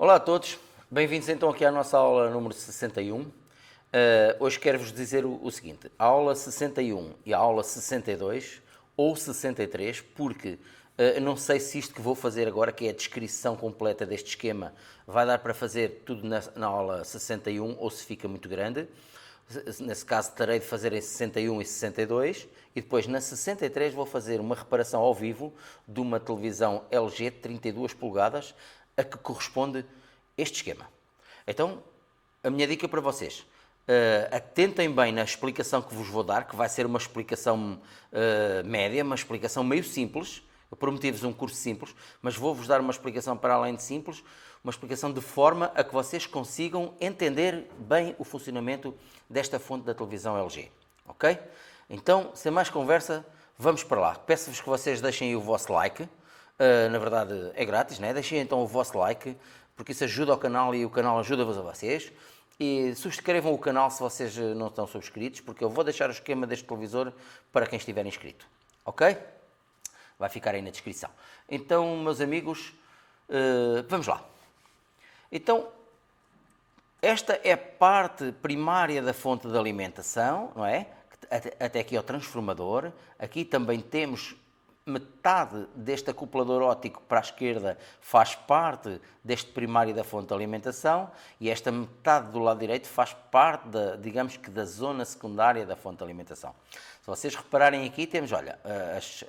Olá a todos, bem-vindos então aqui à nossa aula número 61. Hoje quero-vos dizer o seguinte, a aula 61 e a aula 62 ou 63, porque não sei se isto que vou fazer agora, que é a descrição completa deste esquema, vai dar para fazer tudo na aula 61 ou se fica muito grande. Nesse caso terei de fazer em 61 e 62 e depois na 63 vou fazer uma reparação ao vivo de uma televisão LG de 32 polegadas a que corresponde este esquema. Então, a minha dica para vocês, atentem bem na explicação que vos vou dar, que vai ser uma explicação média, uma explicação meio simples. Eu prometi-vos um curso simples, mas vou-vos dar uma explicação para além de simples, uma explicação de forma a que vocês consigam entender bem o funcionamento desta fonte da televisão LG, ok? Então, sem mais conversa, vamos para lá. Peço-vos que vocês deixem o vosso like, na verdade é grátis, né? Deixem então o vosso like, porque isso ajuda ao canal e o canal ajuda-vos a vocês. E subscrevam o canal se vocês não estão subscritos, porque eu vou deixar o esquema deste televisor para quem estiver inscrito, ok? Vai ficar aí na descrição. Então, meus amigos, vamos lá. Então, esta é a parte primária da fonte de alimentação, não é? Até aqui é o transformador. Aqui também temos metade deste acoplador óptico para a esquerda faz parte deste primário da fonte de alimentação e esta metade do lado direito faz parte, digamos que, da zona secundária da fonte de alimentação. Se vocês repararem aqui, temos, olha,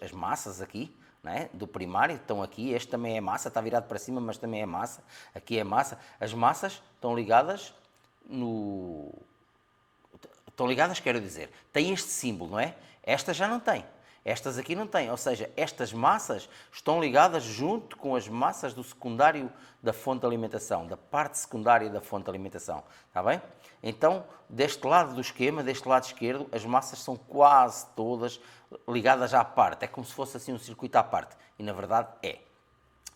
as massas aqui, não é? Do primário, estão aqui, este também é massa, está virado para cima, mas também é massa, aqui é massa. As massas estão ligadas Estão ligadas, quero dizer, tem este símbolo, não é? Esta já não tem. Estas aqui não têm, ou seja, estas massas estão ligadas junto com as massas do secundário da fonte de alimentação, da parte secundária da fonte de alimentação, está bem? Então, deste lado do esquema, deste lado esquerdo, as massas são quase todas ligadas à parte, é como se fosse assim um circuito à parte, e na verdade é.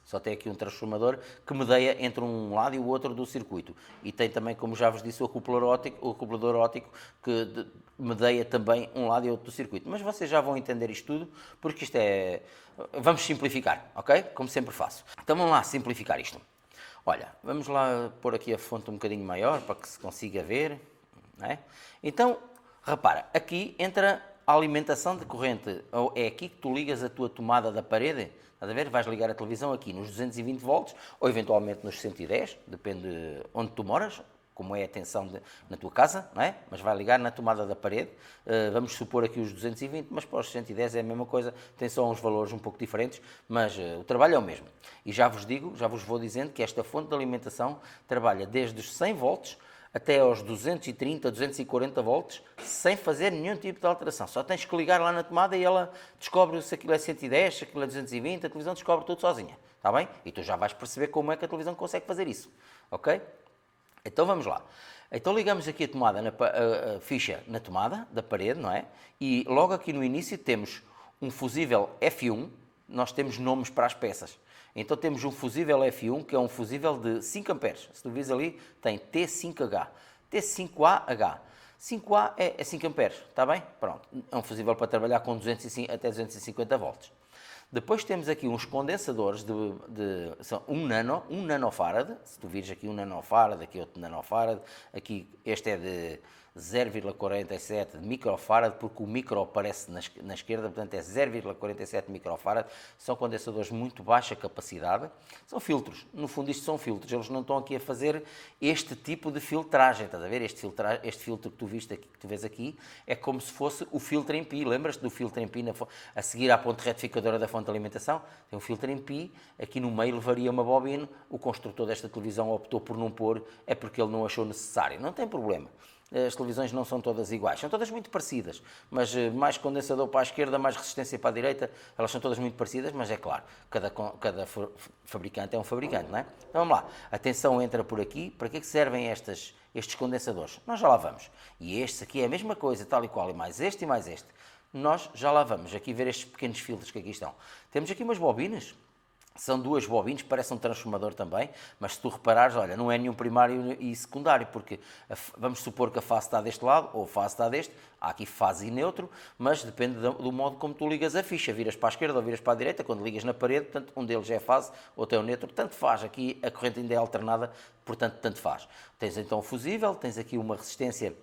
Só tem aqui um transformador que medeia entre um lado e o outro do circuito. E tem também, como já vos disse, o acoplador óptico que medeia também um lado e outro do circuito. Mas vocês já vão entender isto tudo, porque isto é... Vamos simplificar, ok? Como sempre faço. Então vamos lá simplificar isto. Olha, vamos lá pôr aqui a fonte um bocadinho maior para que se consiga ver. Não é? Então, repara, aqui entra a alimentação de corrente. É aqui que tu ligas a tua tomada da parede. Estás a ver? Vais ligar a televisão aqui nos 220 volts ou eventualmente nos 110, depende onde tu moras, como é a tensão na tua casa, não é? Mas vai ligar na tomada da parede. Vamos supor aqui os 220, mas para os 110 é a mesma coisa, tem só uns valores um pouco diferentes, mas o trabalho é o mesmo. E já vos digo, já vos vou dizendo que esta fonte de alimentação trabalha desde os 100 volts até aos 230, 240 volts, sem fazer nenhum tipo de alteração. Só tens que ligar lá na tomada e ela descobre se aquilo é 110, se aquilo é 220, a televisão descobre tudo sozinha, está bem? E tu já vais perceber como é que a televisão consegue fazer isso, ok? Então vamos lá. Então ligamos aqui a tomada, a ficha na tomada da parede, não é? E logo aqui no início temos um fusível F1, nós temos nomes para as peças. Então temos um fusível F1, que é um fusível de 5 amperes. Se tu vis ali, tem T5H. T5AH. 5A é 5 amperes, está bem? Pronto. É um fusível para trabalhar com 205, até 250 volts. Depois temos aqui uns condensadores são um nanofarad. Se tu vires aqui um nanofarad, aqui outro nanofarad. Aqui este é de 0,47 microfarad, porque o micro aparece na esquerda, portanto é 0,47 microfarad. São condensadores de muito baixa capacidade. São filtros, no fundo isto são filtros, eles não estão aqui a fazer este tipo de filtragem, estás a ver? Este filtro que tu viste aqui, que tu vês aqui, é como se fosse o filtro em pi. Lembras-te do filtro em pi a seguir à ponte retificadora da fonte de alimentação? Tem um filtro em pi, aqui no meio levaria uma bobina, o construtor desta televisão optou por não pôr, é porque ele não achou necessário, não tem problema. As televisões não são todas iguais, são todas muito parecidas, mas mais condensador para a esquerda, mais resistência para a direita, elas são todas muito parecidas, mas é claro, cada fabricante é um fabricante, não é? Então vamos lá, a tensão entra por aqui, para que é que servem estes condensadores? Nós já lá vamos, e este aqui é a mesma coisa, tal e qual, e mais este, nós já lá vamos, aqui ver estes pequenos filtros que aqui estão. Temos aqui umas bobinas, São duas bobinas, parece um transformador também, mas se tu reparares, olha, não é nenhum primário e secundário, porque vamos supor que a fase está deste lado ou a fase está deste, há aqui fase e neutro, mas depende do modo como tu ligas a ficha, viras para a esquerda ou viras para a direita, quando ligas na parede, portanto, um deles é a fase, outro é o neutro, tanto faz, aqui a corrente ainda é alternada, portanto, tanto faz. Tens então o fusível, tens aqui uma resistência,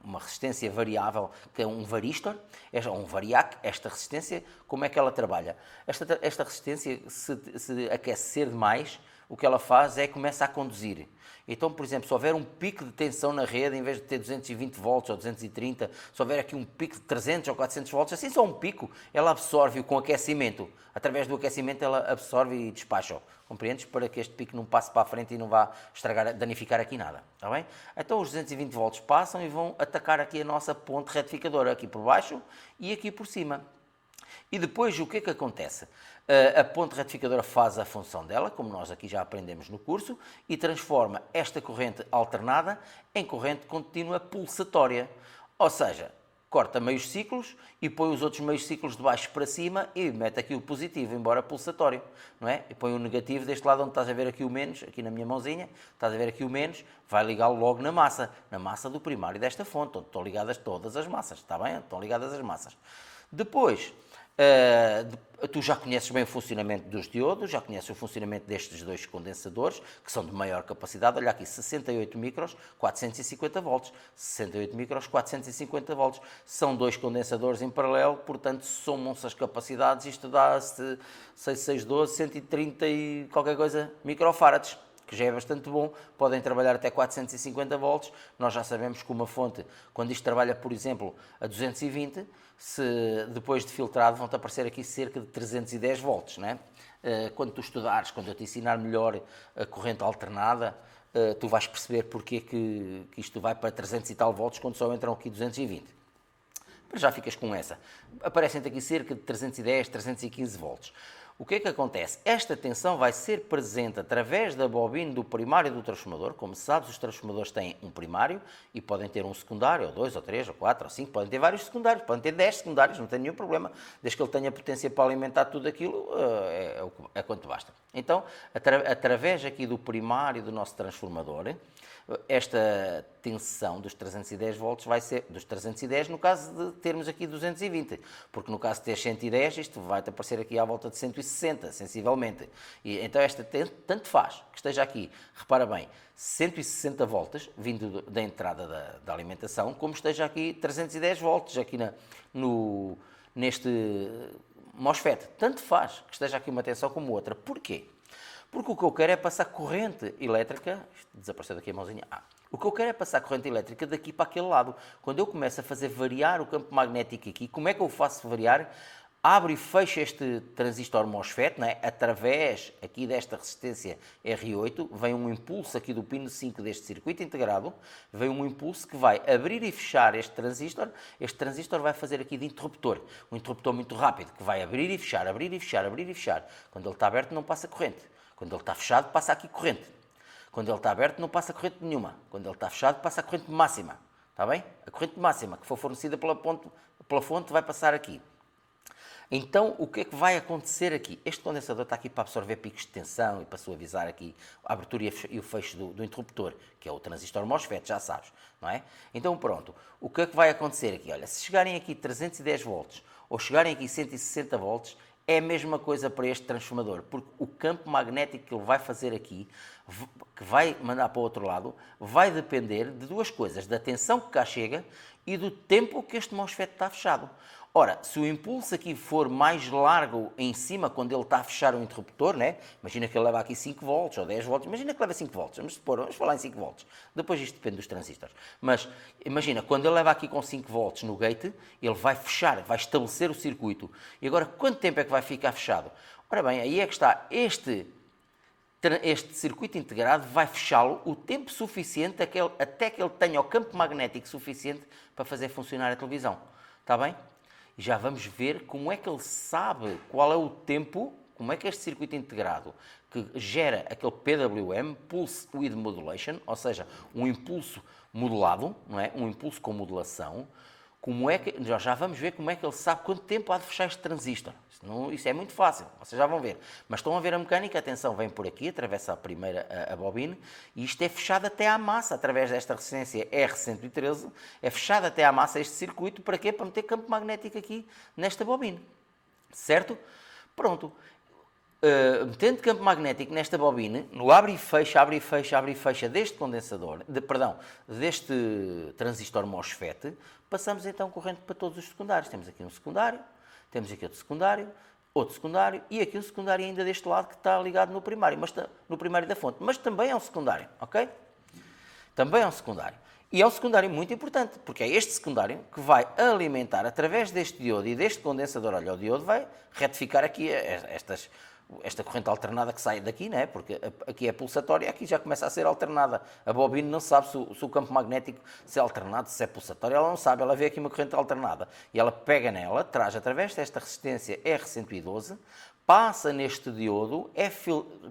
uma resistência variável, que é um varistor, é um variac, esta resistência, como é que ela trabalha? Esta resistência, se aquecer demais, o que ela faz é começa a conduzir. Então, por exemplo, se houver um pico de tensão na rede, em vez de ter 220 volts ou 230, se houver aqui um pico de 300 ou 400 volts, assim só um pico, ela absorve-o com aquecimento. Através do aquecimento ela absorve e despacha-o. Compreendes? Para que este pico não passe para a frente e não vá danificar aqui nada. Está bem? Então os 220 volts passam e vão atacar aqui a nossa ponte retificadora, aqui por baixo e aqui por cima. E depois o que é que acontece? A ponte retificadora faz a função dela, como nós aqui já aprendemos no curso, e transforma esta corrente alternada em corrente contínua pulsatória. Ou seja, corta meios ciclos e põe os outros meios ciclos de baixo para cima e mete aqui o positivo, embora pulsatório, não é? E põe o negativo deste lado onde estás a ver aqui o menos, aqui na minha mãozinha, estás a ver aqui o menos, vai ligá-lo logo na massa do primário desta fonte, onde estão ligadas todas as massas, está bem? Estão ligadas as massas. Depois, tu já conheces bem o funcionamento dos diodos, já conheces o funcionamento destes dois condensadores, que são de maior capacidade. Olha aqui, 68 micros, 450 volts. 68 micros, 450 volts. São dois condensadores em paralelo, portanto, somam-se as capacidades. Isto dá-se 6612, 130 e qualquer coisa microfarads, que já é bastante bom, podem trabalhar até 450 volts. Nós já sabemos que uma fonte, quando isto trabalha, por exemplo, a 220, se depois de filtrado vão-te aparecer aqui cerca de 310 volts, não é? Quando tu estudares, quando eu te ensinar melhor a corrente alternada, tu vais perceber porque que isto vai para 300 e tal volts quando só entram aqui 220. Mas já ficas com essa. Aparecem-te aqui cerca de 310, 315 volts. O que é que acontece? Esta tensão vai ser presente através da bobina do primário do transformador. Como sabes, os transformadores têm um primário e podem ter um secundário, ou dois, ou três, ou quatro, ou cinco, podem ter vários secundários, podem ter 10 secundários, não tem nenhum problema. Desde que ele tenha potência para alimentar tudo aquilo, é quanto basta. Então, através aqui do primário do nosso transformador, esta tensão dos 310 volts vai ser, dos 310 no caso de termos aqui 220, porque no caso de ter 110 isto vai-te aparecer aqui à volta de 160, sensivelmente. E, então esta tanto faz que esteja aqui, repara bem, 160 volts vindo da entrada da alimentação, como esteja aqui 310 volts aqui neste MOSFET. Tanto faz que esteja aqui uma tensão como outra. Porquê? Porque o que eu quero é passar corrente elétrica, desapareceu daqui a mãozinha, o que eu quero é passar corrente elétrica daqui para aquele lado. Quando eu começo a fazer variar o campo magnético aqui, como é que eu faço variar? Abro e fecho este transistor MOSFET, não é? Através aqui desta resistência R8, vem um impulso aqui do pino 5 deste circuito integrado, vem um impulso que vai abrir e fechar este transistor vai fazer aqui de interruptor, um interruptor muito rápido, que vai abrir e fechar, abrir e fechar, abrir e fechar. Quando ele está aberto não passa corrente. Quando ele está fechado, passa aqui corrente. Quando ele está aberto, não passa corrente nenhuma. Quando ele está fechado, passa a corrente máxima. Está bem? A corrente máxima que for fornecida pela fonte vai passar aqui. Então, o que é que vai acontecer aqui? Este condensador está aqui para absorver picos de tensão e para suavizar aqui a abertura e o fecho do interruptor, que é o transistor MOSFET, já sabes, não é? Então, pronto. O que é que vai acontecer aqui? Olha, se chegarem aqui 310 volts ou chegarem aqui 160 volts, é a mesma coisa para este transformador, porque o campo magnético que ele vai fazer aqui, que vai mandar para o outro lado, vai depender de duas coisas, da tensão que cá chega e do tempo que este MOSFET está fechado. Ora, se o impulso aqui for mais largo em cima, quando ele está a fechar o interruptor, né? Imagina que ele leva aqui 5 volts ou 10 volts, imagina que leva 5 volts, vamos falar em 5 volts, depois isto depende dos transistores, mas imagina, quando ele leva aqui com 5 volts no gate, ele vai fechar, vai estabelecer o circuito. E agora, quanto tempo é que vai ficar fechado? Ora bem, aí é que está, este circuito integrado vai fechá-lo o tempo suficiente até que ele tenha o campo magnético suficiente para fazer funcionar a televisão. Está bem? E já vamos ver como é que ele sabe qual é o tempo, como é que este circuito integrado que gera aquele PWM, Pulse Width Modulation, ou seja, um impulso modulado, não é? Um impulso com modulação, Como é que, nós já vamos ver como é que ele sabe quanto tempo há de fechar este transistor. Isso é muito fácil, vocês já vão ver. Mas estão a ver a mecânica, atenção, vem por aqui, atravessa a primeira a bobina, e isto é fechado até à massa, através desta resistência R113, é fechado até à massa este circuito, para quê? Para meter campo magnético aqui nesta bobina. Certo? Pronto. Metendo campo magnético nesta bobina, no abre e fecha, abre e fecha, abre e fecha deste condensador, deste transistor MOSFET, passamos então corrente para todos os secundários. Temos aqui um secundário, temos aqui outro secundário e aqui um secundário ainda deste lado que está ligado no primário, no primário da fonte, mas também é um secundário, ok? Também é um secundário. E é um secundário muito importante, porque é este secundário que vai alimentar através deste diodo e deste condensador. Olha, o diodo vai retificar aqui esta corrente alternada que sai daqui, né? Porque aqui é pulsatória, aqui já começa a ser alternada. A bobina não sabe se o campo magnético se é alternado, se é pulsatório, ela não sabe, ela vê aqui uma corrente alternada. E ela pega nela, traz através desta resistência R112, passa neste diodo,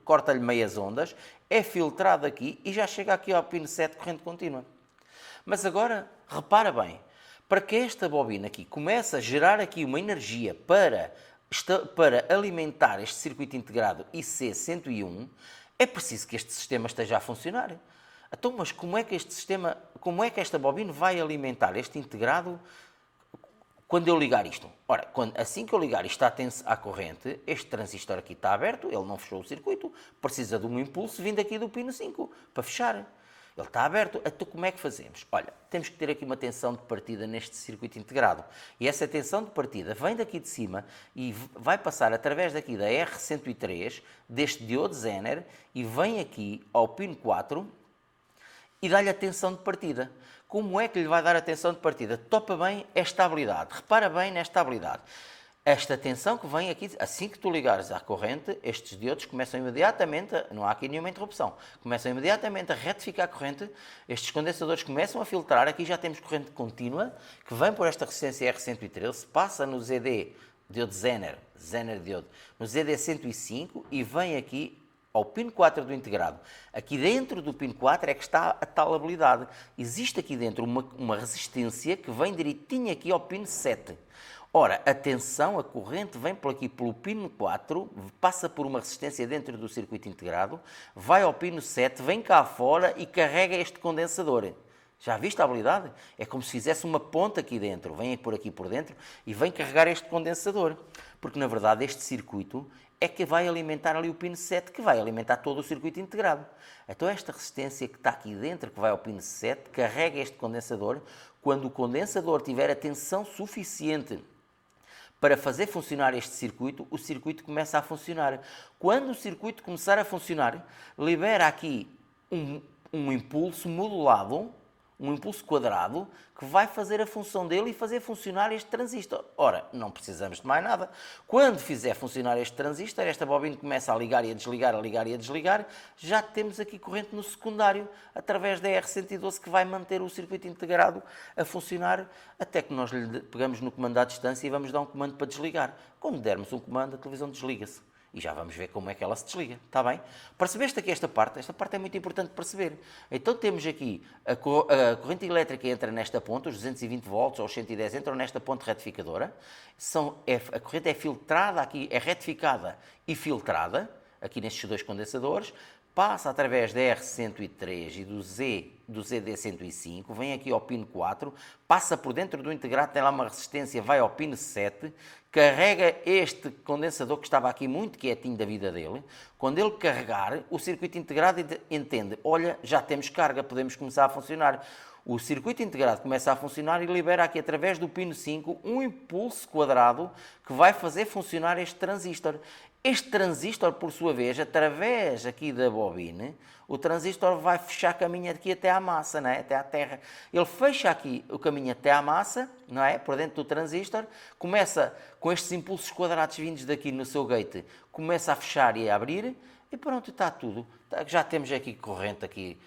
corta-lhe meias ondas, é filtrado aqui e já chega aqui ao pino 7 corrente contínua. Mas agora, repara bem, para que esta bobina aqui comece a gerar aqui uma energia para alimentar este circuito integrado IC101, é preciso que este sistema esteja a funcionar. Então, mas como é que esta bobina vai alimentar este integrado quando eu ligar isto? Ora, assim que eu ligar isto à corrente, este transistor aqui está aberto, ele não fechou o circuito, precisa de um impulso vindo aqui do pino 5 para fechar. Ele está aberto, então como é que fazemos? Olha, temos que ter aqui uma tensão de partida neste circuito integrado. E essa tensão de partida vem daqui de cima e vai passar através daqui da R103, deste diodo Zener, e vem aqui ao pino 4 e dá-lhe a tensão de partida. Como é que lhe vai dar a tensão de partida? Topa bem a estabilidade. Repara bem na estabilidade. Esta tensão que vem aqui, assim que tu ligares à corrente, estes diodos começam imediatamente, não há aqui nenhuma interrupção, começam imediatamente a retificar a corrente, estes condensadores começam a filtrar, aqui já temos corrente contínua, que vem por esta resistência R113, passa no ZD, diodo Zener diodo, no ZD105 e vem aqui ao pino 4 do integrado. Aqui dentro do pino 4 é que está a tal habilidade. Existe aqui dentro uma resistência que vem direitinho aqui ao pino 7. Ora, atenção, a corrente vem por aqui pelo pino 4, passa por uma resistência dentro do circuito integrado, vai ao pino 7, vem cá fora e carrega este condensador. Já viste a habilidade? É como se fizesse uma ponta aqui dentro, vem por aqui por dentro e vem carregar este condensador. Porque, na verdade, este circuito é que vai alimentar ali o pino 7, que vai alimentar todo o circuito integrado. Então, esta resistência que está aqui dentro, que vai ao pino 7, carrega este condensador. Quando o condensador tiver a tensão suficiente para fazer funcionar este circuito, o circuito começa a funcionar. Quando o circuito começar a funcionar, libera aqui um impulso modulado, um impulso quadrado, que vai fazer a função dele e fazer funcionar este transistor. Ora, não precisamos de mais nada. Quando fizer funcionar este transistor, esta bobina começa a ligar e a desligar, a ligar e a desligar, já temos aqui corrente no secundário, através da R112, que vai manter o circuito integrado a funcionar, até que nós lhe pegamos no comando à distância e vamos dar um comando para desligar. Quando dermos um comando, a televisão desliga-se. E já vamos ver como é que ela se desliga, está bem? Percebeste aqui esta parte? Esta parte é muito importante de perceber. Então temos aqui a corrente elétrica entra nesta ponta, os 220 volts ou os 110 entram nesta ponte retificadora. A corrente é filtrada aqui, é retificada e filtrada, aqui nestes dois condensadores, passa através da R103 e do ZD105, vem aqui ao pino 4, passa por dentro do integrado, tem lá uma resistência, vai ao pino 7, carrega este condensador que estava aqui muito quietinho da vida dele. Quando ele carregar, o circuito integrado entende, olha, já temos carga, podemos começar a funcionar. O circuito integrado começa a funcionar e libera aqui através do pino 5 um impulso quadrado que vai fazer funcionar este transistor. Este transistor, por sua vez, através aqui da bobina, o transistor vai fechar caminho aqui até à massa, não é? Até à terra. Ele fecha aqui o caminho até à massa, não é? Por dentro do transistor, começa com estes impulsos quadrados vindos daqui no seu gate, começa a fechar e a abrir, e pronto, está tudo. Já temos aqui corrente aqui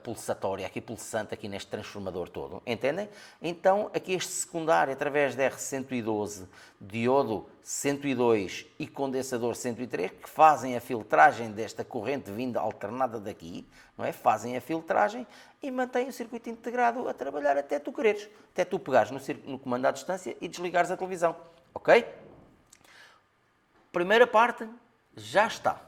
pulsatória, aqui pulsante aqui neste transformador todo, entendem? Então aqui este secundário através da R112, diodo 102 e condensador 103 que fazem a filtragem desta corrente vinda alternada daqui, não é? Fazem a filtragem e mantêm o circuito integrado a trabalhar até tu quereres, até tu pegares no comando à distância e desligares a televisão, ok? Primeira parte, já está.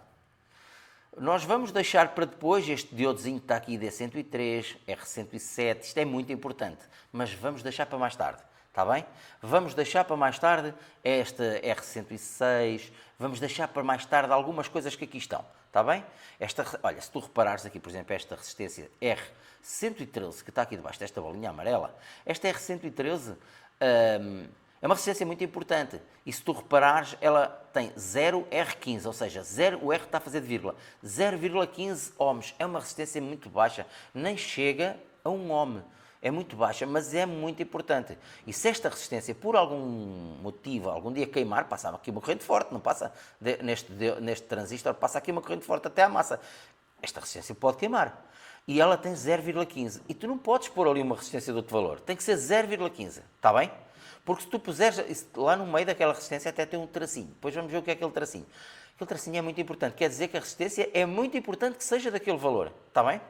Nós vamos deixar para depois este diodozinho que está aqui, D103, R107, isto é muito importante, mas vamos deixar para mais tarde, está bem? Vamos deixar para mais tarde esta R106, vamos deixar para mais tarde algumas coisas que aqui estão, está bem? Olha, se tu reparares aqui, por exemplo, esta resistência R113, que está aqui debaixo desta bolinha amarela, esta R113... é uma resistência muito importante e se tu reparares, ela tem 0R15, ou seja, o R está a fazer de vírgula, 0,15 ohms, é uma resistência muito baixa, nem chega a 1 ohm, é muito baixa, mas é muito importante. E se esta resistência, por algum motivo, algum dia queimar, passa aqui uma corrente forte, não passa neste transistor, passa aqui uma corrente forte até à massa, esta resistência pode queimar. E ela tem 0,15, e tu não podes pôr ali uma resistência de outro valor, tem que ser 0,15, está bem? Porque se tu puseres lá no meio daquela resistência até tem um tracinho. Depois vamos ver o que é aquele tracinho. Aquele tracinho é muito importante. Quer dizer que a resistência é muito importante que seja daquele valor. Está bem?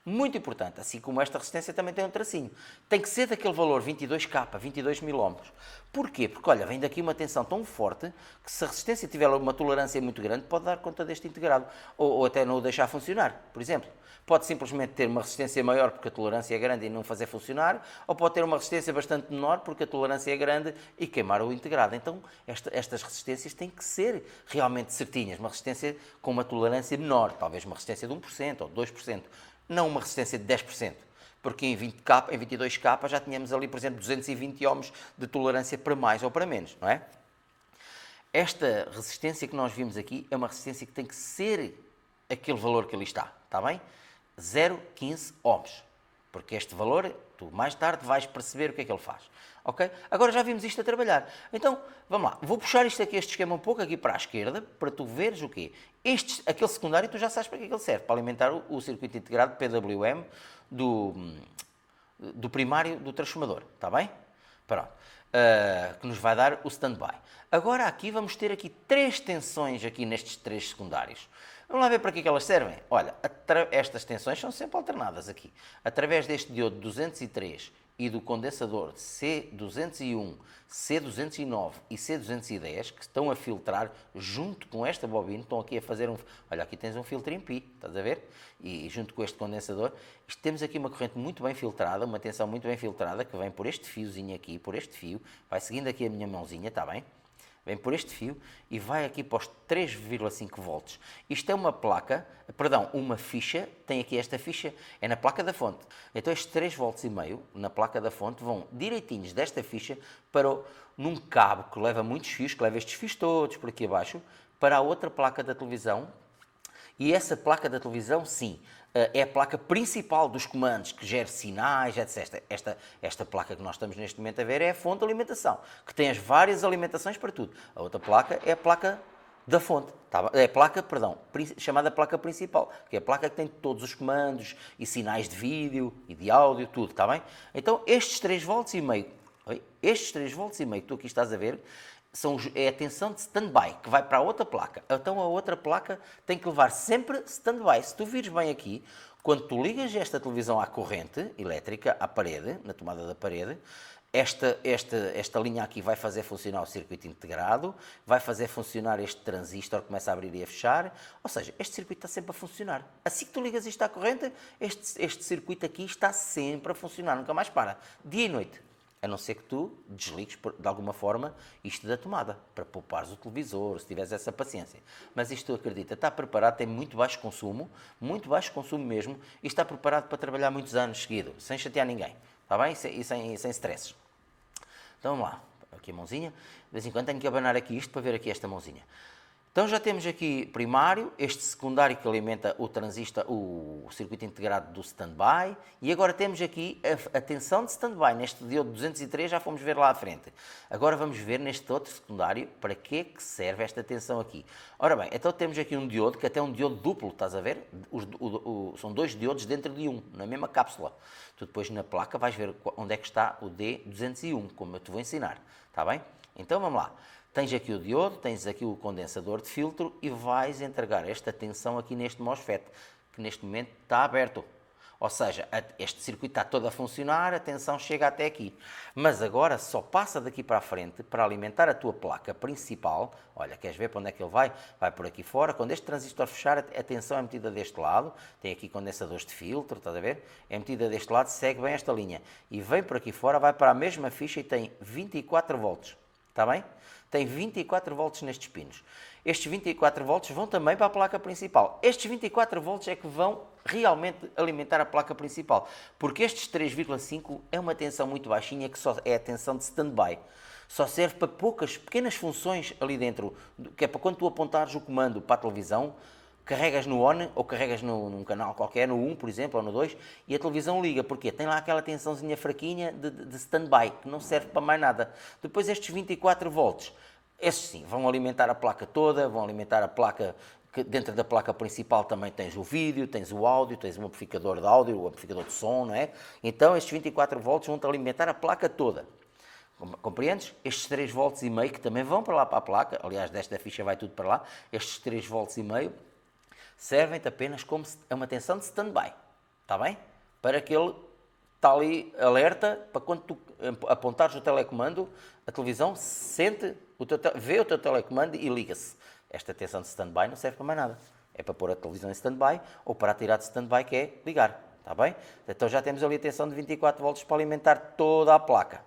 Muito importante. Assim como esta resistência também tem um tracinho. Tem que ser daquele valor 22K, 22 mil ohms. Porquê? Porque, olha, vem daqui uma tensão tão forte que se a resistência tiver uma tolerância muito grande, pode dar conta deste integrado. Ou até não o deixar funcionar, por exemplo. Pode simplesmente ter uma resistência maior porque a tolerância é grande e não fazer funcionar, ou pode ter uma resistência bastante menor porque a tolerância é grande e queimar o integrado. Então, estas resistências têm que ser realmente certinhas. Uma resistência com uma tolerância menor, talvez uma resistência de 1% ou 2%, não uma resistência de 10%. Porque em 20K, em 22K já tínhamos ali, por exemplo, 220 ohms de tolerância para mais ou para menos, não é? Esta resistência que nós vimos aqui é uma resistência que tem que ser aquele valor que ali está bem? 0,15 ohms, porque este valor, tu mais tarde vais perceber o que é que ele faz, ok? Agora já vimos isto a trabalhar, então, vamos lá, vou puxar este esquema um pouco aqui para a esquerda, para tu veres o quê? Aquele secundário, tu já sabes para que é que ele serve, para alimentar o circuito integrado PWM do primário do transformador, está bem? Pronto, que nos vai dar o standby. Agora aqui vamos ter aqui 3 tensões aqui nestes 3 secundários. Vamos lá ver para que é que elas servem. Olha, estas tensões são sempre alternadas aqui. Através deste diodo 203 e do condensador C201, C209 e C210, que estão a filtrar junto com esta bobina, estão aqui a fazer um... Olha, aqui tens um filtro em pi, estás a ver? E junto com este condensador, temos aqui uma corrente muito bem filtrada, uma tensão muito bem filtrada, que vem por este fiozinho aqui, por este fio, vai seguindo aqui a minha mãozinha, está bem? Vem por este fio e vai aqui para os 3,5 volts. Isto é uma placa, perdão, uma ficha, tem aqui esta ficha, é na placa da fonte. Então estes 3,5 volts na placa da fonte vão direitinhos desta ficha para num cabo que leva muitos fios, que leva estes fios todos por aqui abaixo, para a outra placa da televisão. E essa placa da televisão, sim, é a placa principal dos comandos, que gera sinais, etc. Esta placa que nós estamos neste momento a ver é a fonte de alimentação, que tem as várias alimentações para tudo. A outra placa é a placa da fonte, é a placa, perdão, chamada placa principal, que é a placa que tem todos os comandos e sinais de vídeo e de áudio, tudo, está bem? Então estes 3,5 volts, estes 3,5 volts que tu aqui estás a ver, é a tensão de standby, que vai para a outra placa. Então a outra placa tem que levar sempre standby. Se tu vires bem aqui, quando tu ligas esta televisão à corrente elétrica, à parede, na tomada da parede, esta linha aqui vai fazer funcionar o circuito integrado, vai fazer funcionar este transistor que começa a abrir e a fechar, ou seja, este circuito está sempre a funcionar. Assim que tu ligas isto à corrente, este circuito aqui está sempre a funcionar, nunca mais para, dia e noite. A não ser que tu desligues, de alguma forma, isto da tomada, para poupares o televisor, se tiveres essa paciência. Mas isto, acredita, está preparado, tem muito baixo consumo mesmo, e está preparado para trabalhar muitos anos seguidos, sem chatear ninguém, está bem? E sem stresses. Então vamos lá, aqui a mãozinha, de vez em quando tenho que abanar aqui isto para ver aqui esta mãozinha. Então já temos aqui primário, este secundário que alimenta o transistor, o circuito integrado do standby, e agora temos aqui a tensão de standby. Neste diodo 203 já fomos ver lá à frente. Agora vamos ver neste outro secundário para que é que serve esta tensão aqui. Ora bem, então temos aqui um diodo, que até é um diodo duplo, estás a ver? São dois diodos dentro de um, na mesma cápsula. Tu depois na placa vais ver onde é que está o D201, como eu te vou ensinar, está bem? Então vamos lá. Tens aqui o diodo, tens aqui o condensador de filtro e vais entregar esta tensão aqui neste MOSFET, que neste momento está aberto. Ou seja, este circuito está todo a funcionar, a tensão chega até aqui. Mas agora só passa daqui para a frente para alimentar a tua placa principal. Olha, queres ver para onde é que ele vai? Vai por aqui fora. Quando este transistor fechar, a tensão é metida deste lado. Tem aqui condensadores de filtro, estás a ver? É metida deste lado, segue bem esta linha. E vem por aqui fora, vai para a mesma ficha e tem 24 volts. Está bem? Tem 24 volts nestes pinos. Estes 24 volts vão também para a placa principal. Estes 24 volts é que vão realmente alimentar a placa principal. Porque estes 3,5 é uma tensão muito baixinha, que só é a tensão de standby. Só serve para poucas, pequenas funções ali dentro, que é para quando tu apontares o comando para a televisão, carregas no ON ou carregas num canal qualquer, no 1, por exemplo, ou no 2, e a televisão liga. Porquê? Tem lá aquela tensãozinha fraquinha de stand-by, que não serve para mais nada. Depois estes 24 volts, esses sim, vão alimentar a placa toda, vão alimentar a placa, que dentro da placa principal também tens o vídeo, tens o áudio, tens um amplificador de áudio, o amplificador de som, não é? Então estes 24 volts vão-te alimentar a placa toda. Compreendes? Estes 3 volts e meio que também vão para lá para a placa, aliás, desta ficha vai tudo para lá, estes 3 volts e meio servem-te apenas como uma tensão de stand-by, está bem? Para que ele está ali alerta, para quando tu apontares o telecomando, a televisão vê o teu telecomando e liga-se. Esta tensão de stand-by não serve para mais nada. É para pôr a televisão em stand-by ou para a tirar de stand-by, que é ligar, está bem? Então já temos ali a tensão de 24 volts para alimentar toda a placa.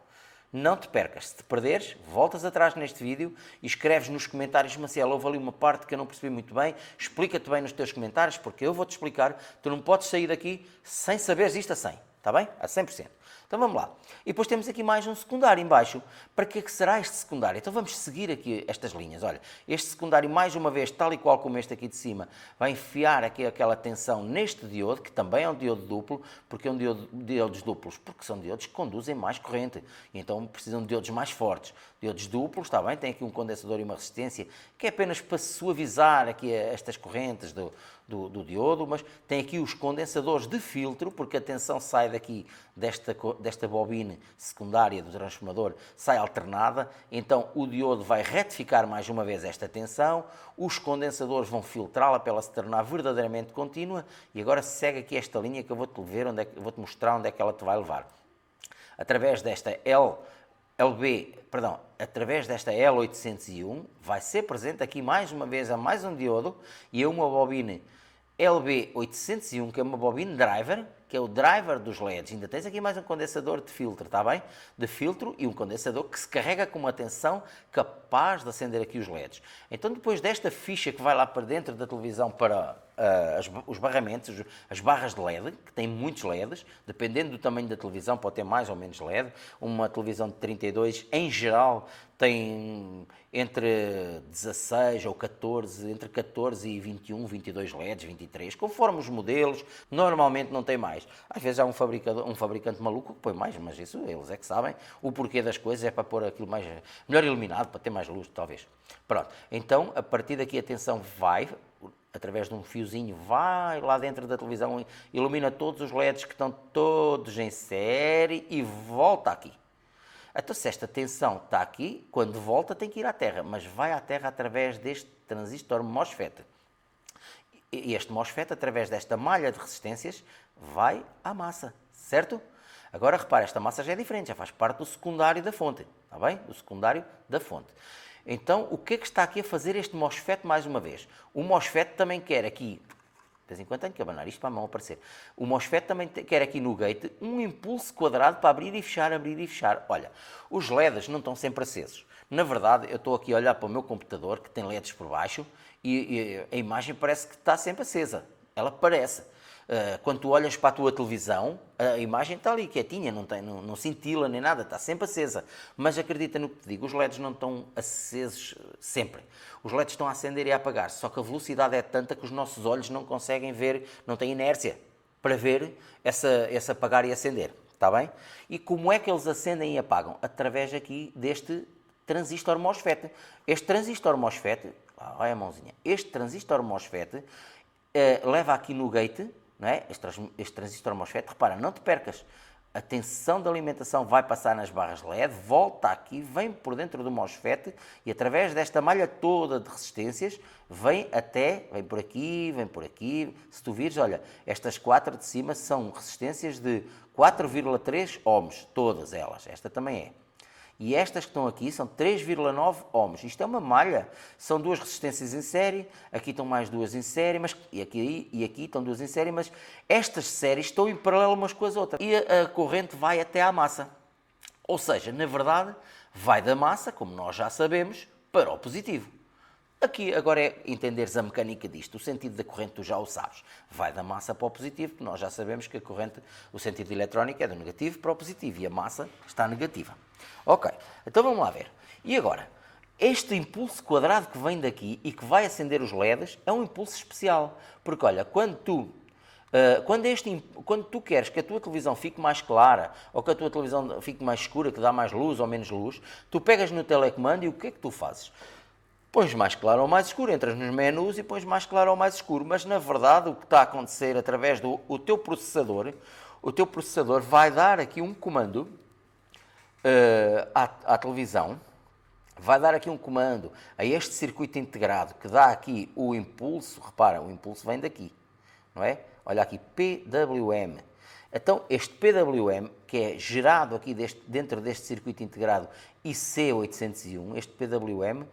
Não te percas, se te perderes, voltas atrás neste vídeo e escreves nos comentários: Maciel, houve ali uma parte que eu não percebi muito bem, explica-te bem nos teus comentários, porque eu vou-te explicar, tu não podes sair daqui sem saberes isto a 100, está bem? A 100%. Então vamos lá. E depois temos aqui mais um secundário em baixo. Para que é que será este secundário? Então vamos seguir aqui estas linhas. Olha, este secundário, mais uma vez, tal e qual como este aqui de cima, vai enfiar aqui aquela tensão neste diodo, que também é um diodo duplo. Porque é um diodos duplos? Porque são diodos que conduzem mais corrente. E então precisam de diodos mais fortes. Diodos duplos, está bem? Tem aqui um condensador e uma resistência, que é apenas para suavizar aqui estas correntes do diodo, mas tem aqui os condensadores de filtro, porque a tensão sai daqui desta bobina secundária do transformador, sai alternada, então o diodo vai retificar mais uma vez esta tensão, os condensadores vão filtrá-la para ela se tornar verdadeiramente contínua, e agora segue aqui esta linha que eu vou-te mostrar onde é que ela te vai levar. Através desta através desta L801, vai ser presente aqui mais uma vez a mais um diodo e a uma bobina LB801, que é uma bobina driver, que é o driver dos LEDs. Ainda tens aqui mais um condensador de filtro, está bem? De filtro e um condensador que se carrega com uma tensão capaz de acender aqui os LEDs. Então depois desta ficha que vai lá para dentro da televisão para os barramentos, as barras de LED, que tem muitos LEDs, dependendo do tamanho da televisão, pode ter mais ou menos LED. Uma televisão de 32, em geral, tem entre 16 ou 14, entre 14 e 21, 22 LEDs, 23, conforme os modelos, normalmente não tem mais. Às vezes há um fabricante maluco que põe mais, mas isso eles é que sabem. O porquê das coisas é para pôr aquilo melhor iluminado, para ter mais luz, talvez. Pronto, então a partir daqui a tensão vai, através de um fiozinho, vai lá dentro da televisão, ilumina todos os LEDs que estão todos em série e volta aqui. Então, se esta tensão está aqui, quando volta tem que ir à Terra, mas vai à Terra através deste transistor MOSFET. E este MOSFET, através desta malha de resistências, vai à massa, certo? Agora, repara, esta massa já é diferente, já faz parte do secundário da fonte, está bem? Do secundário da fonte. Então, o que é que está aqui a fazer este MOSFET mais uma vez? O MOSFET também quer aqui, de vez em quando tenho que abanar isto para a mão aparecer, o MOSFET também quer aqui no gate um impulso quadrado para abrir e fechar, abrir e fechar. Olha, os LEDs não estão sempre acesos. Na verdade, eu estou aqui a olhar para o meu computador, que tem LEDs por baixo, e a imagem parece que está sempre acesa. Ela parece. Quando tu olhas para a tua televisão, a imagem está ali quietinha, não cintila nem nada, está sempre acesa. Mas acredita no que te digo, os LEDs não estão acesos sempre. Os LEDs estão a acender e a apagar, só que a velocidade é tanta que os nossos olhos não conseguem ver, não têm inércia para ver esse apagar e acender. Está bem? E como é que eles acendem e apagam? Através aqui deste transistor MOSFET. Este transistor MOSFET, olha a mãozinha, este transistor MOSFET leva aqui no gate, não é? Este transistor MOSFET, repara, não te percas, a tensão de alimentação vai passar nas barras LED, volta aqui, vem por dentro do MOSFET e através desta malha toda de resistências, vem por aqui, se tu vires, olha, estas 4 de cima são resistências de 4,3 ohms, todas elas, esta também é. E estas que estão aqui são 3,9 ohms. Isto é uma malha. São 2 resistências em série, aqui estão mais 2 em série, e aqui estão 2 em série, mas estas séries estão em paralelo umas com as outras. E a corrente vai até à massa. Ou seja, na verdade, vai da massa, como nós já sabemos, para o positivo. Aqui agora é entenderes a mecânica disto, o sentido da corrente tu já o sabes. Vai da massa para o positivo, porque nós já sabemos que a corrente, o sentido eletrónico é do negativo para o positivo e a massa está negativa. Ok, então vamos lá ver. E agora, este impulso quadrado que vem daqui e que vai acender os LEDs é um impulso especial. Porque olha, quando tu queres que a tua televisão fique mais clara ou que a tua televisão fique mais escura, que dá mais luz ou menos luz, tu pegas no telecomando e o que é que tu fazes? Pões mais claro ou mais escuro, entras nos menus e pões mais claro ou mais escuro. Mas, na verdade, o que está a acontecer através do teu processador, o teu processador vai dar aqui um comando à televisão, vai dar aqui um comando a este circuito integrado que dá aqui o impulso. Repara, o impulso vem daqui, não é? Olha aqui, PWM. Então, este PWM, que é gerado aqui dentro deste circuito integrado IC801, este PWM,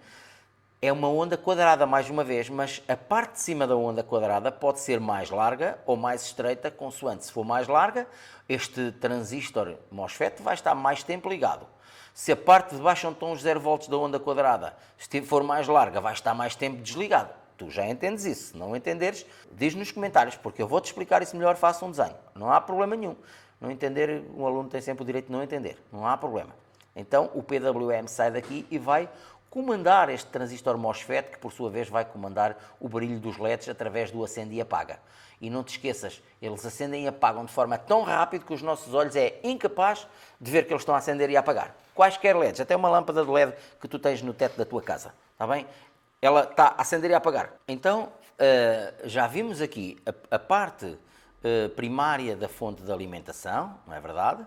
é uma onda quadrada, mais uma vez, mas a parte de cima da onda quadrada pode ser mais larga ou mais estreita, consoante. Se for mais larga, este transistor MOSFET vai estar mais tempo ligado. Se a parte de baixo onde estão os 0 volts da onda quadrada for mais larga, vai estar mais tempo desligado. Tu já entendes isso. Se não entenderes, diz nos comentários, porque eu vou-te explicar isso melhor, faça um desenho. Não há problema nenhum. Não entender, um aluno tem sempre o direito de não entender. Não há problema. Então, o PWM sai daqui e vai comandar este transistor MOSFET, que por sua vez vai comandar o brilho dos LEDs através do acende e apaga. E não te esqueças, eles acendem e apagam de forma tão rápida que os nossos olhos é incapaz de ver que eles estão a acender e a apagar. Quaisquer LEDs, até uma lâmpada de LED que tu tens no teto da tua casa, está bem? Ela está a acender e a apagar. Então, já vimos aqui a parte primária da fonte de alimentação, não é verdade?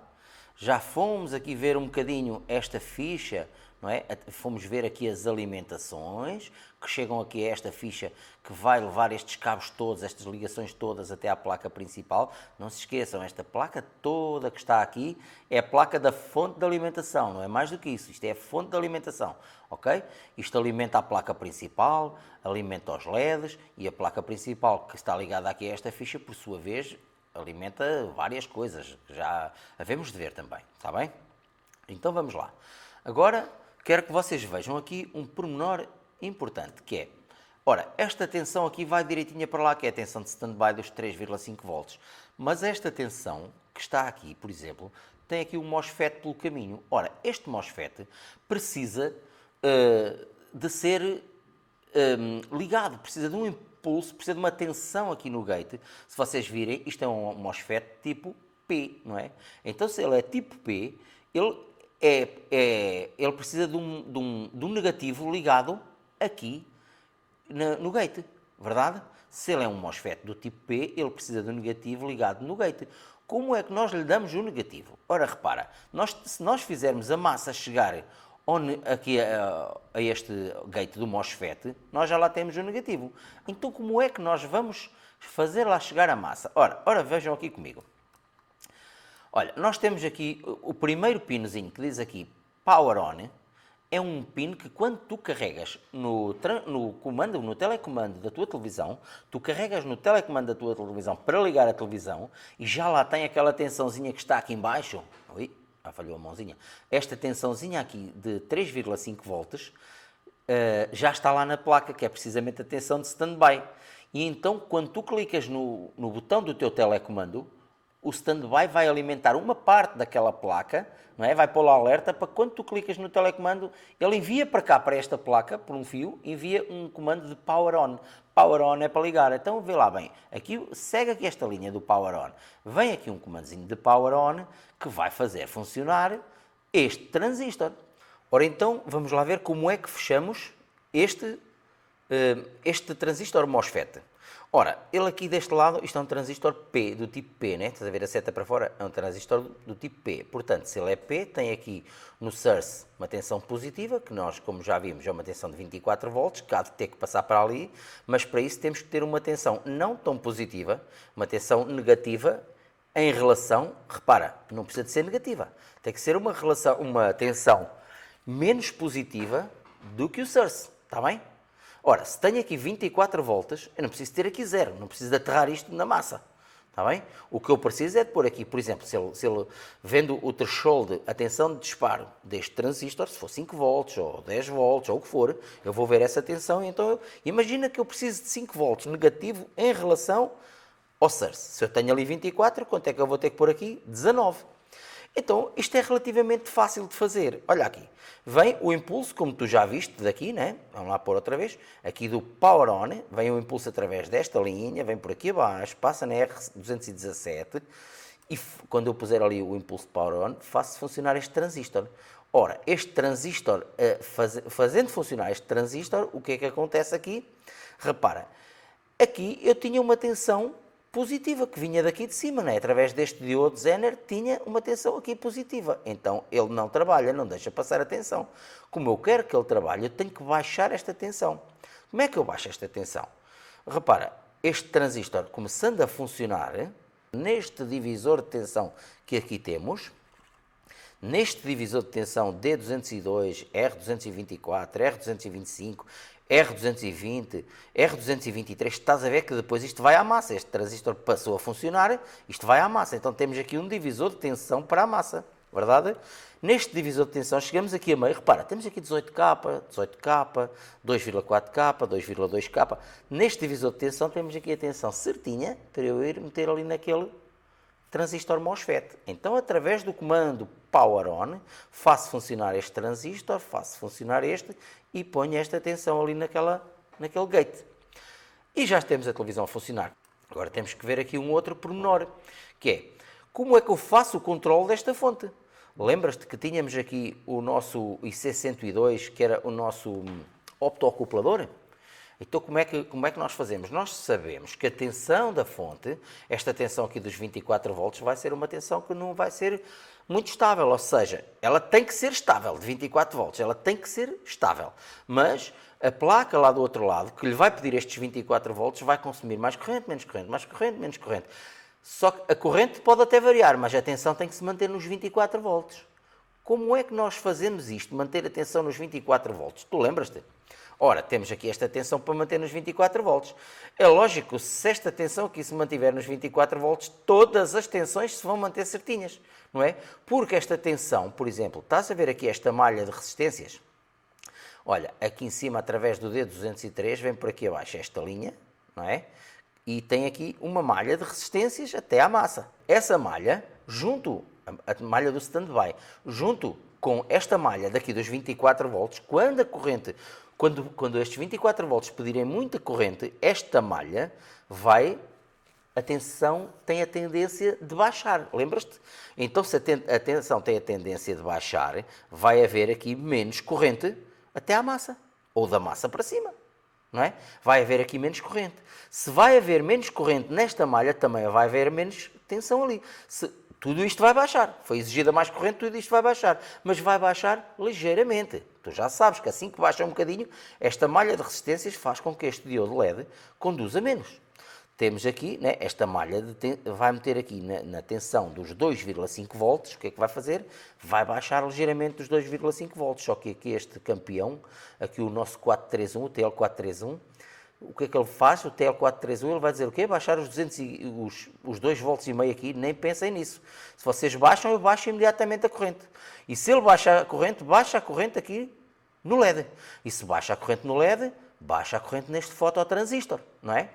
Já fomos aqui ver um bocadinho esta ficha, não é? Fomos ver aqui as alimentações, que chegam aqui a esta ficha que vai levar estes cabos todos, estas ligações todas até à placa principal. Não se esqueçam, esta placa toda que está aqui é a placa da fonte de alimentação, não é mais do que isso, isto é a fonte de alimentação, ok? Isto alimenta a placa principal, alimenta os LEDs e a placa principal que está ligada aqui a esta ficha, por sua vez, alimenta várias coisas, que já havemos de ver também, está bem? Então vamos lá. Agora quero que vocês vejam aqui um pormenor importante, que é, ora, esta tensão aqui vai direitinha para lá, que é a tensão de stand-by dos 3,5 volts. Mas esta tensão que está aqui, por exemplo, tem aqui um MOSFET pelo caminho. Ora, este MOSFET precisa de ser ligado, precisa de um impulso, precisa de uma tensão aqui no gate. Se vocês virem, isto é um MOSFET tipo P, não é? Então, se ele é tipo P, ele precisa de um negativo ligado aqui no gate, verdade? Se ele é um MOSFET do tipo P, ele precisa de um negativo ligado no gate. Como é que nós lhe damos o negativo? Ora, repara, se nós fizermos a massa chegar aqui a este gate do MOSFET, nós já lá temos o negativo. Então, como é que nós vamos fazer lá chegar a massa? Ora vejam aqui comigo. Olha, nós temos aqui o primeiro pinozinho que diz aqui Power On, é um pino que quando tu carregas no telecomando da tua televisão, tu carregas no telecomando da tua televisão para ligar a televisão e já lá tem aquela tensãozinha que está aqui em baixo. Ui, falhou a mãozinha. Esta tensãozinha aqui de 3,5 volts já está lá na placa, que é precisamente a tensão de stand-by. E então, quando tu clicas no botão do teu telecomando, o standby vai alimentar uma parte daquela placa, não é? Vai pôr lá alerta para quando tu clicas no telecomando, ele envia para cá, para esta placa, por um fio, envia um comando de power on. Power on é para ligar. Então, vê lá bem, aqui, segue aqui esta linha do power on. Vem aqui um comandozinho de power on que vai fazer funcionar este transistor. Ora então, vamos lá ver como é que fechamos este transistor MOSFET. Ora, ele aqui deste lado, isto é um transistor P, do tipo P, né? Estás a ver a seta para fora? É um transistor do tipo P. Portanto, se ele é P, tem aqui no source uma tensão positiva, que nós, como já vimos, é uma tensão de 24 volts, que há de ter que passar para ali, mas para isso temos que ter uma tensão não tão positiva, uma tensão negativa, em relação, repara, não precisa de ser negativa, tem que ser uma tensão menos positiva do que o source, está bem? Ora, se tenho aqui 24 voltas, eu não preciso ter aqui zero, não preciso de aterrar isto na massa, está bem? O que eu preciso é de pôr aqui, por exemplo, se ele vendo o threshold, a tensão de disparo deste transistor, se for 5 volts ou 10 volts ou o que for, eu vou ver essa tensão, então imagina que eu preciso de 5 volts negativo em relação ao source. Se eu tenho ali 24, quanto é que eu vou ter que pôr aqui? 19. Então, isto é relativamente fácil de fazer. Olha aqui, vem o impulso, como tu já viste daqui, né? Vamos lá pôr outra vez, aqui do power on, vem o impulso através desta linha, vem por aqui abaixo, passa na R217 e quando eu puser ali o impulso power on, faço funcionar este transistor. Ora, este transistor, fazendo funcionar este transistor, o que é que acontece aqui? Repara, aqui eu tinha uma tensão positiva, que vinha daqui de cima, não é? Através deste diodo Zener, tinha uma tensão aqui positiva. Então, ele não trabalha, não deixa passar a tensão. Como eu quero que ele trabalhe, eu tenho que baixar esta tensão. Como é que eu baixo esta tensão? Repara, este transistor começando a funcionar, neste divisor de tensão que aqui temos, neste divisor de tensão D202, R224, R225, R220, R223, estás a ver que depois isto vai à massa. Este transistor passou a funcionar, isto vai à massa. Então temos aqui um divisor de tensão para a massa, verdade? Neste divisor de tensão chegamos aqui a meio, repara, temos aqui 18K, 18K, 2,4K, 2,2K. Neste divisor de tensão temos aqui a tensão certinha para eu ir meter ali naquele transistor MOSFET. Então, através do comando Power On, faço funcionar este transistor, faço funcionar este e ponho esta tensão ali naquele gate. E já temos a televisão a funcionar. Agora temos que ver aqui um outro pormenor, que é, como é que eu faço o controle desta fonte? Lembras-te que tínhamos aqui o nosso IC102, que era o nosso optoacoplador? Então, como é que nós fazemos? Nós sabemos que a tensão da fonte, esta tensão aqui dos 24 volts, vai ser uma tensão que não vai ser muito estável, ou seja, ela tem que ser estável, de 24 volts, ela tem que ser estável. Mas a placa lá do outro lado, que lhe vai pedir estes 24 volts, vai consumir mais corrente, menos corrente, mais corrente, menos corrente. Só que a corrente pode até variar, mas a tensão tem que se manter nos 24 volts. Como é que nós fazemos isto, manter a tensão nos 24 volts? Tu lembras-te? Ora, temos aqui esta tensão para manter nos 24 volts. É lógico, se esta tensão aqui se mantiver nos 24 volts, todas as tensões se vão manter certinhas, não é? Porque esta tensão, por exemplo, estás a ver aqui esta malha de resistências? Olha, aqui em cima, através do D203, vem por aqui abaixo esta linha, não é? E tem aqui uma malha de resistências até à massa. Essa malha, a malha do standby, junto com esta malha daqui dos 24 volts, quando a corrente... Quando estes 24 volts pedirem muita corrente, esta malha a tensão tem a tendência de baixar, lembras-te? Então, se a tensão tem a tendência de baixar, vai haver aqui menos corrente até à massa, ou da massa para cima, não é? Vai haver aqui menos corrente. Se vai haver menos corrente nesta malha, também vai haver menos tensão ali. Tudo isto vai baixar. Foi exigida mais corrente, tudo isto vai baixar. Mas vai baixar ligeiramente. Tu já sabes que assim que baixa um bocadinho, esta malha de resistências faz com que este diodo LED conduza menos. Temos aqui, né, esta malha vai meter aqui na tensão dos 2,5 volts. O que é que vai fazer? Vai baixar ligeiramente dos 2,5 volts. Só que aqui este campeão, aqui o nosso 431, o TL431, o que é que ele faz? O TL431 ele vai dizer o quê? Baixar os 2 volts e meio aqui, nem pensem nisso. Se vocês baixam, eu baixo imediatamente a corrente. E se ele baixa a corrente aqui no LED. E se baixa a corrente no LED, baixa a corrente neste fototransistor, não é?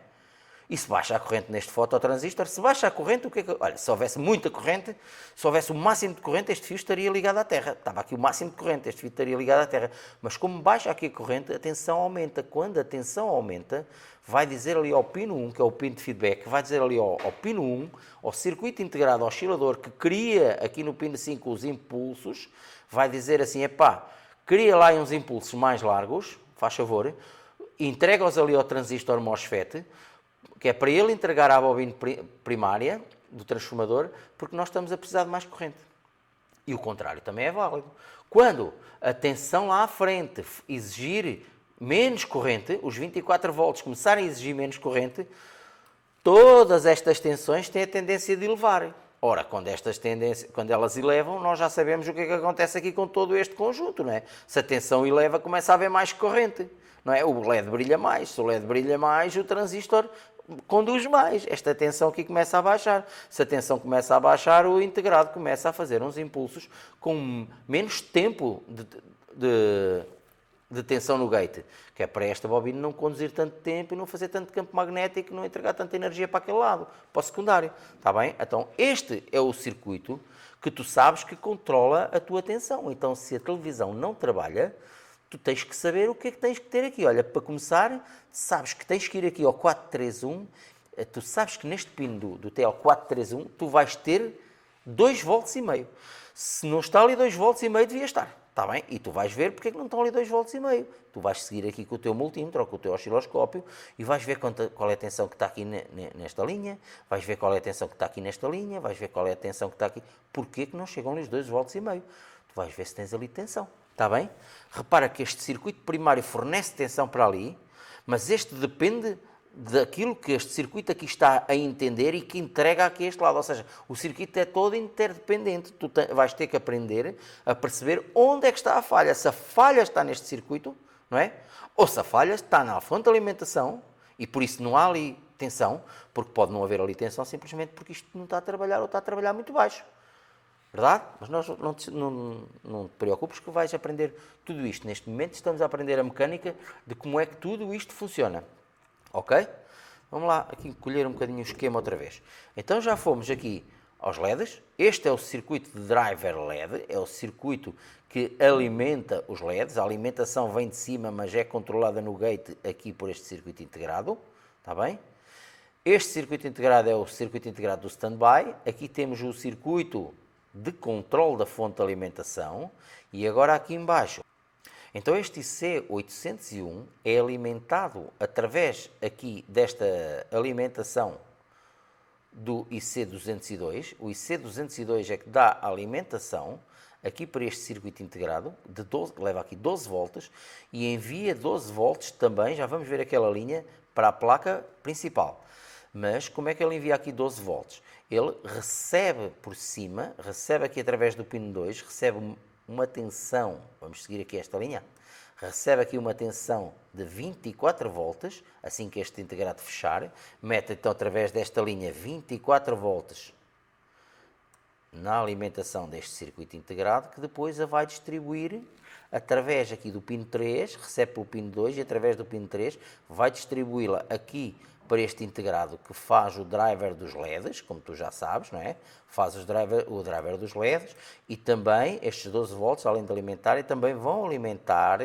E se baixa a corrente neste fototransistor, se baixa a corrente, o que é que... Olha, se houvesse muita corrente, se houvesse o máximo de corrente, este fio estaria ligado à Terra. Estava aqui o máximo de corrente, este fio estaria ligado à Terra. Mas como baixa aqui a corrente, a tensão aumenta. Quando a tensão aumenta, vai dizer ali ao pino 1, que é o pino de feedback, vai dizer ali ao pino 1, ao circuito integrado oscilador, que cria aqui no pino 5 os impulsos, vai dizer assim, epá, cria lá uns impulsos mais largos, faz favor, entrega-os ali ao transistor MOSFET, que é para ele entregar à bobina primária do transformador, porque nós estamos a precisar de mais corrente. E o contrário também é válido. Quando a tensão lá à frente exigir menos corrente, os 24 volts começarem a exigir menos corrente, todas estas tensões têm a tendência de elevar. Ora, quando elas elevam, nós já sabemos o que é que acontece aqui com todo este conjunto, não é? Se a tensão eleva, começa a haver mais corrente, não é? O LED brilha mais, se o LED brilha mais, o transistor conduz mais. Esta tensão aqui começa a baixar. Se a tensão começa a baixar, o integrado começa a fazer uns impulsos com menos tempo de tensão no gate, que é para esta bobina não conduzir tanto tempo e não fazer tanto campo magnético, não entregar tanta energia para aquele lado, para o secundário. Está bem? Então, este é o circuito que tu sabes que controla a tua tensão. Então, se a televisão não trabalha, tu tens que saber o que é que tens que ter aqui. Olha, para começar, sabes que tens que ir aqui ao 431, tu sabes que neste pino do TL431, tu vais ter 2,5 volts. Se não está ali 2,5 volts, devia estar. Está bem? E tu vais ver porque é que não estão ali 2,5 volts. Tu vais seguir aqui com o teu multímetro ou com o teu osciloscópio e vais ver qual é a tensão que está aqui nesta linha, vais ver qual é a tensão que está aqui nesta linha, vais ver qual é a tensão que está aqui. Porquê que não chegam ali os 2,5 volts? Tu vais ver se tens ali tensão. Está bem? Repara que este circuito primário fornece tensão para ali, mas este depende daquilo que este circuito aqui está a entender e que entrega aqui a este lado. Ou seja, o circuito é todo interdependente. Tu vais ter que aprender a perceber onde é que está a falha. Se a falha está neste circuito, não é? Ou se a falha está na fonte de alimentação e por isso não há ali tensão, porque pode não haver ali tensão simplesmente porque isto não está a trabalhar ou está a trabalhar muito baixo. Verdade? Mas não te preocupes que vais aprender tudo isto. Neste momento estamos a aprender a mecânica de como é que tudo isto funciona. Ok? Vamos lá aqui colher um bocadinho o esquema outra vez. Então já fomos aqui aos LEDs. Este é o circuito de driver LED. É o circuito que alimenta os LEDs. A alimentação vem de cima, mas é controlada no gate aqui por este circuito integrado. Está bem? Este circuito integrado é o circuito integrado do standby. Aqui temos o circuito de controle da fonte de alimentação e agora aqui embaixo. Então este IC801 é alimentado através aqui desta alimentação do IC202. O IC202 é que dá a alimentação aqui para este circuito integrado, leva aqui 12 volts e envia 12 volts também, já vamos ver aquela linha, para a placa principal. Mas como é que ele envia aqui 12 volts? Ele recebe por cima, recebe aqui através do pino 2, recebe uma tensão, vamos seguir aqui esta linha, recebe aqui uma tensão de 24 volts, assim que este integrado fechar, mete então através desta linha 24 volts na alimentação deste circuito integrado, que depois a vai distribuir através aqui do pino 3, recebe pelo pino 2 e através do pino 3 vai distribuí-la aqui para este integrado que faz o driver dos LEDs, como tu já sabes, não é? Faz o driver dos LEDs e também estes 12 volts, além de alimentar, também vão alimentar,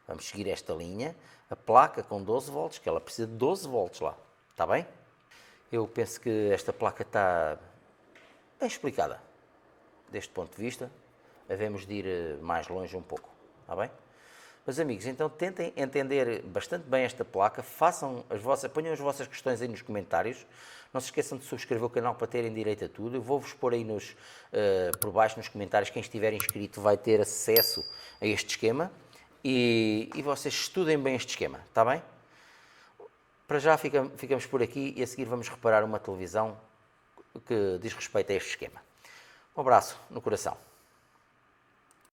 vamos seguir esta linha, a placa com 12 volts, que ela precisa de 12 volts lá, está bem? Eu penso que esta placa está bem explicada, deste ponto de vista, havemos de ir mais longe um pouco, está bem? Meus amigos, então tentem entender bastante bem esta placa, ponham as vossas questões aí nos comentários, não se esqueçam de subscrever o canal para terem direito a tudo, eu vou-vos pôr aí por baixo nos comentários, quem estiver inscrito vai ter acesso a este esquema e vocês estudem bem este esquema, está bem? Para já ficamos por aqui e a seguir vamos reparar uma televisão que diz respeito a este esquema. Um abraço no coração.